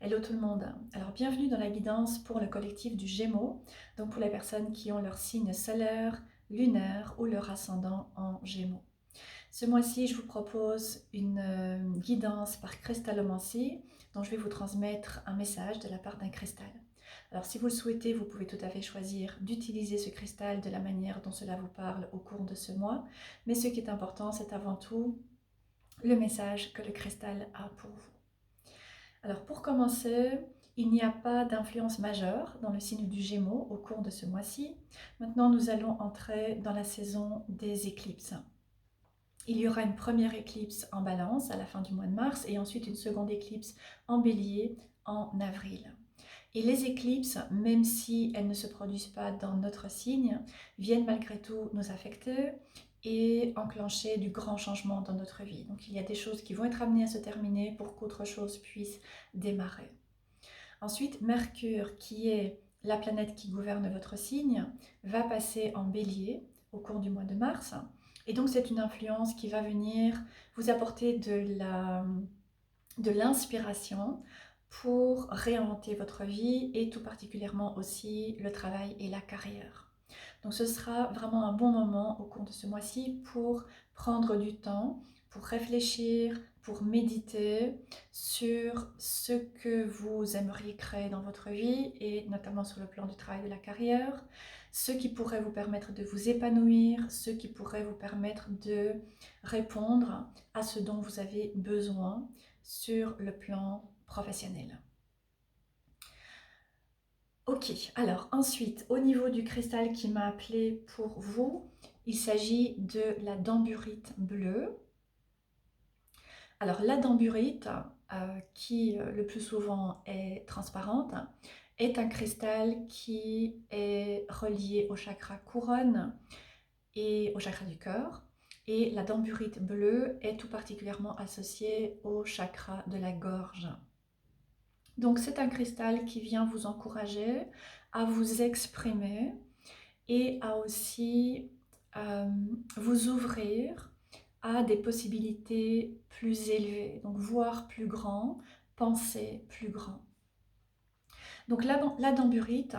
Hello tout le monde. Alors bienvenue dans la guidance pour le collectif du Gémeaux, donc pour les personnes qui ont leur signe solaire, lunaire ou leur ascendant en Gémeaux. Ce mois-ci, je vous propose une guidance par cristallomancie dont je vais vous transmettre un message de la part d'un cristal. Alors si vous le souhaitez, vous pouvez tout à fait choisir d'utiliser ce cristal de la manière dont cela vous parle au cours de ce mois, mais ce qui est important, c'est avant tout le message que le cristal a pour vous. Alors pour commencer, il n'y a pas d'influence majeure dans le signe du Gémeaux au cours de ce mois-ci. Maintenant, nous allons entrer dans la saison des éclipses. Il y aura une première éclipse en Balance à la fin du mois de mars et ensuite une seconde éclipse en Bélier en avril. Et les éclipses, même si elles ne se produisent pas dans notre signe, viennent malgré tout nous affecter et enclencher du grand changement dans notre vie. Donc il y a des choses qui vont être amenées à se terminer pour qu'autre chose puisse démarrer. Ensuite, Mercure, qui est la planète qui gouverne votre signe, va passer en Bélier au cours du mois de mars. Et donc c'est une influence qui va venir vous apporter de l'inspiration pour réinventer votre vie et tout particulièrement aussi le travail et la carrière. Donc ce sera vraiment un bon moment au cours de ce mois-ci pour prendre du temps, pour réfléchir, pour méditer sur ce que vous aimeriez créer dans votre vie et notamment sur le plan du travail et de la carrière, ce qui pourrait vous permettre de vous épanouir, ce qui pourrait vous permettre de répondre à ce dont vous avez besoin sur le plan professionnel. Ok, alors ensuite, au niveau du cristal qui m'a appelé pour vous, il s'agit de la damburite bleue. Alors la damburite, qui le plus souvent est transparente, est un cristal qui est relié au chakra couronne et au chakra du cœur. Et la damburite bleue est tout particulièrement associée au chakra de la gorge. Donc c'est un cristal qui vient vous encourager à vous exprimer et à aussi vous ouvrir à des possibilités plus élevées, donc voir plus grand, penser plus grand. Donc la damburite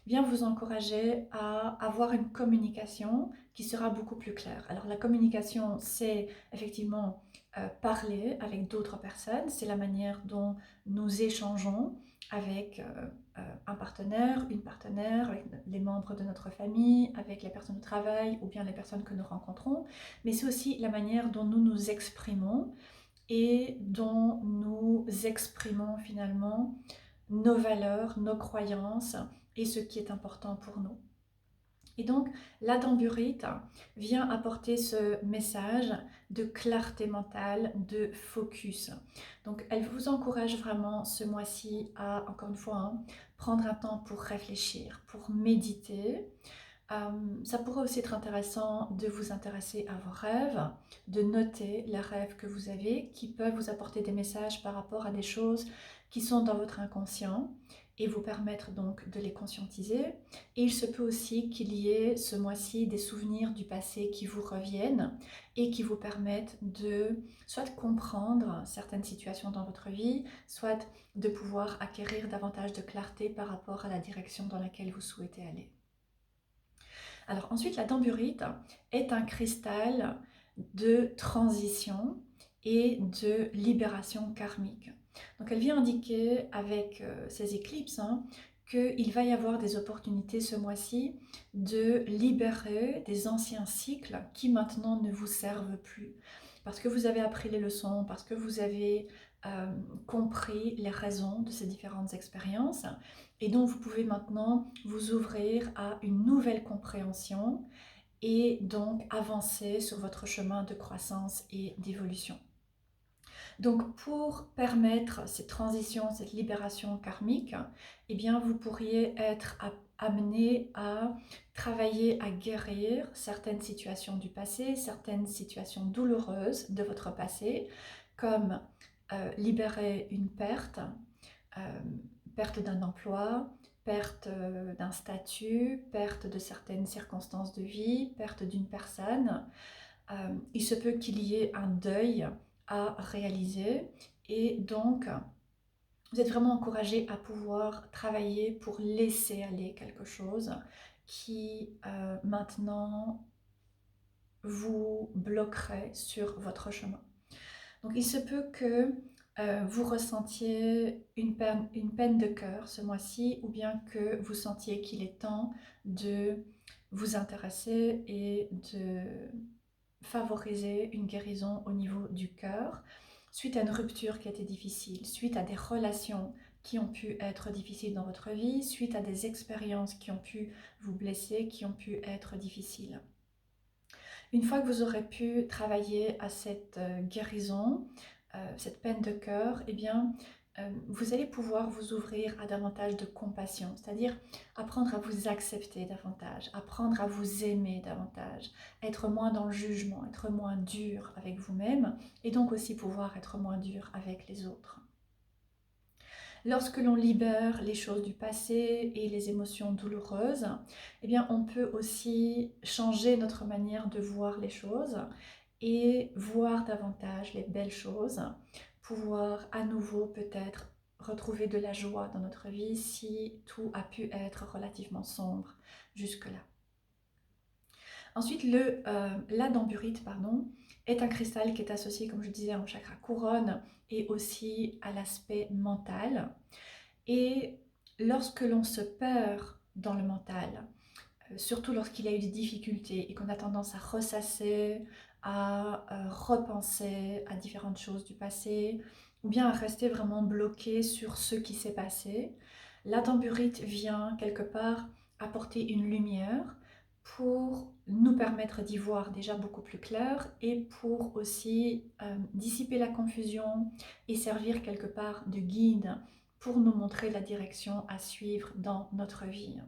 vient vous encourager à avoir une communication qui sera beaucoup plus claire. Alors la communication, c'est effectivement parler avec d'autres personnes, c'est la manière dont nous échangeons avec un partenaire, une partenaire, avec les membres de notre famille, avec les personnes au travail ou bien les personnes que nous rencontrons, mais c'est aussi la manière dont nous nous exprimons et dont nous exprimons finalement nos valeurs, nos croyances et ce qui est important pour nous. Et donc, la damburite vient apporter ce message de clarté mentale, de focus. Donc, elle vous encourage vraiment ce mois-ci à, encore une fois, prendre un temps pour réfléchir, pour méditer. Ça pourrait aussi être intéressant de vous intéresser à vos rêves, de noter les rêves que vous avez qui peuvent vous apporter des messages par rapport à des choses qui sont dans votre inconscient et vous permettre donc de les conscientiser. Et il se peut aussi qu'il y ait ce mois-ci des souvenirs du passé qui vous reviennent et qui vous permettent de soit comprendre certaines situations dans votre vie, soit de pouvoir acquérir davantage de clarté par rapport à la direction dans laquelle vous souhaitez aller. Alors ensuite, la damburite est un cristal de transition et de libération karmique. Donc elle vient indiquer avec ces éclipses qu'il va y avoir des opportunités ce mois-ci de libérer des anciens cycles qui maintenant ne vous servent plus. Parce que vous avez appris les leçons, parce que vous avez compris les raisons de ces différentes expériences et donc vous pouvez maintenant vous ouvrir à une nouvelle compréhension et donc avancer sur votre chemin de croissance et d'évolution. Donc pour permettre cette transition, cette libération karmique, eh bien vous pourriez être amené à travailler à guérir certaines situations du passé, certaines situations douloureuses de votre passé, comme libérer une perte, euh, perte d'un emploi, perte d'un statut, perte de certaines circonstances de vie, perte d'une personne. Il se peut qu'il y ait un deuil à réaliser et donc vous êtes vraiment encouragé à pouvoir travailler pour laisser aller quelque chose qui maintenant vous bloquerait sur votre chemin. Donc il se peut que vous ressentiez une peine de cœur ce mois-ci, ou bien que vous sentiez qu'il est temps de vous intéresser et de favoriser une guérison au niveau du cœur, suite à une rupture qui a été difficile, suite à des relations qui ont pu être difficiles dans votre vie, suite à des expériences qui ont pu vous blesser, qui ont pu être difficiles. Une fois que vous aurez pu travailler à cette guérison, cette peine de cœur, eh bien, vous allez pouvoir vous ouvrir à davantage de compassion, c'est-à-dire apprendre à vous accepter davantage, apprendre à vous aimer davantage, être moins dans le jugement, être moins dur avec vous-même, et donc aussi pouvoir être moins dur avec les autres. Lorsque l'on libère les choses du passé et les émotions douloureuses, eh bien, on peut aussi changer notre manière de voir les choses et voir davantage les belles choses, pouvoir à nouveau peut-être retrouver de la joie dans notre vie si tout a pu être relativement sombre jusque-là. Ensuite, l'adamburite, est un cristal qui est associé, comme je disais, au chakra couronne et aussi à l'aspect mental. Et lorsque l'on se perd dans le mental, surtout lorsqu'il y a eu des difficultés et qu'on a tendance à ressasser, à repenser à différentes choses du passé, ou bien à rester vraiment bloqué sur ce qui s'est passé, la tamburite vient quelque part apporter une lumière pour nous permettre d'y voir déjà beaucoup plus clair et pour aussi dissiper la confusion et servir quelque part de guide pour nous montrer la direction à suivre dans notre vie.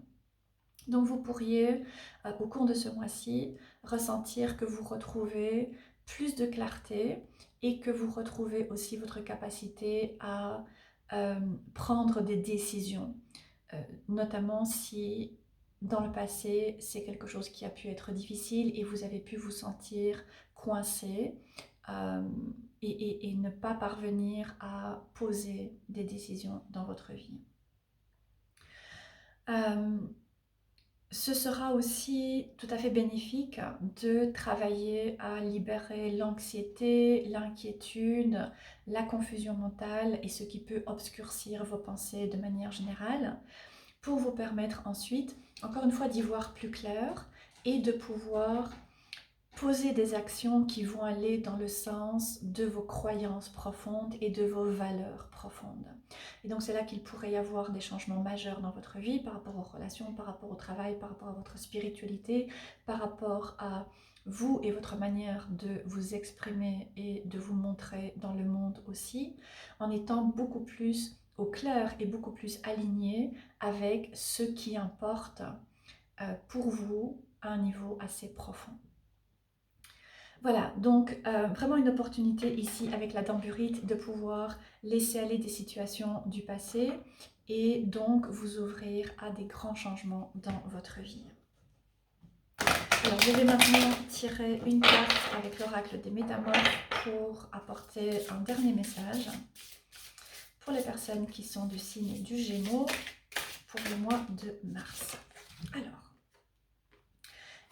Donc vous pourriez, au cours de ce mois-ci, ressentir que vous retrouvez plus de clarté et que vous retrouvez aussi votre capacité à prendre des décisions, notamment si dans le passé c'est quelque chose qui a pu être difficile et vous avez pu vous sentir coincé euh, et ne pas parvenir à poser des décisions dans votre vie. Ce sera aussi tout à fait bénéfique de travailler à libérer l'anxiété, l'inquiétude, la confusion mentale et ce qui peut obscurcir vos pensées de manière générale, pour vous permettre ensuite, encore une fois, d'y voir plus clair et de pouvoir poser des actions qui vont aller dans le sens de vos croyances profondes et de vos valeurs profondes. Et donc c'est là qu'il pourrait y avoir des changements majeurs dans votre vie par rapport aux relations, par rapport au travail, par rapport à votre spiritualité, par rapport à vous et votre manière de vous exprimer et de vous montrer dans le monde aussi, en étant beaucoup plus au clair et beaucoup plus aligné avec ce qui importe pour vous à un niveau assez profond. Voilà, donc vraiment une opportunité ici avec la damburite de pouvoir laisser aller des situations du passé et donc vous ouvrir à des grands changements dans votre vie. Alors je vais maintenant tirer une carte avec l'oracle des métamorphes pour apporter un dernier message pour les personnes qui sont du signe du Gémeaux pour le mois de mars. Alors,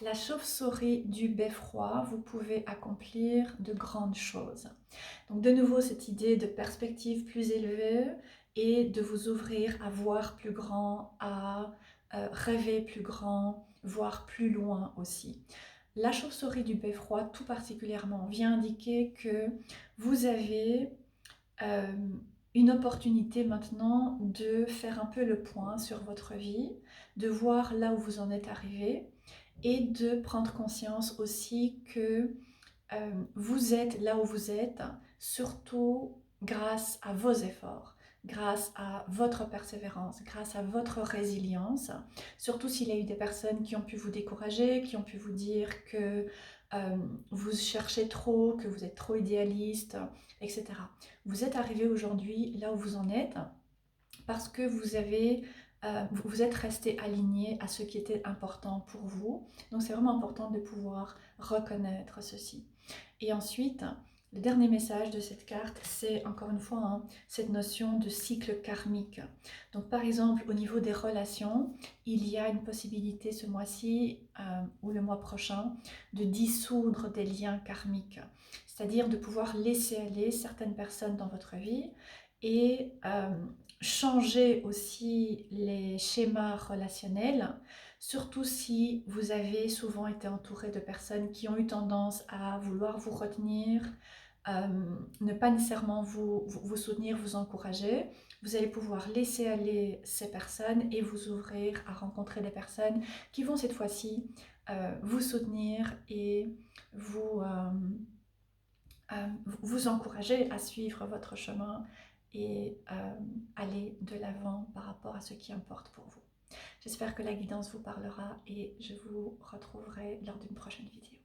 la chauve-souris du beffroi, vous pouvez accomplir de grandes choses. Donc de nouveau, cette idée de perspective plus élevée et de vous ouvrir à voir plus grand, à rêver plus grand, voir plus loin aussi. La chauve-souris du beffroi, tout particulièrement, vient indiquer que vous avez une opportunité maintenant de faire un peu le point sur votre vie, de voir là où vous en êtes arrivé et de prendre conscience aussi que vous êtes là où vous êtes, surtout grâce à vos efforts, grâce à votre persévérance, grâce à votre résilience, surtout s'il y a eu des personnes qui ont pu vous décourager, qui ont pu vous dire que vous cherchez trop, que vous êtes trop idéaliste, etc. Vous êtes arrivé aujourd'hui là où vous en êtes parce que vous êtes resté aligné à ce qui était important pour vous. Donc c'est vraiment important de pouvoir reconnaître ceci. Et ensuite, Le dernier message de cette carte, c'est encore une fois cette notion de cycle karmique. Donc par exemple, au niveau des relations, il y a une possibilité ce mois-ci ou le mois prochain de dissoudre des liens karmiques. C'est-à-dire de pouvoir laisser aller certaines personnes dans votre vie et changer aussi les schémas relationnels, surtout si vous avez souvent été entouré de personnes qui ont eu tendance à vouloir vous retenir, ne pas nécessairement vous soutenir, vous encourager. Vous allez pouvoir laisser aller ces personnes et vous ouvrir à rencontrer des personnes qui vont cette fois-ci vous soutenir et vous, vous encourager à suivre votre chemin et aller de l'avant par rapport à ce qui importe pour vous. J'espère que la guidance vous parlera et je vous retrouverai lors d'une prochaine vidéo.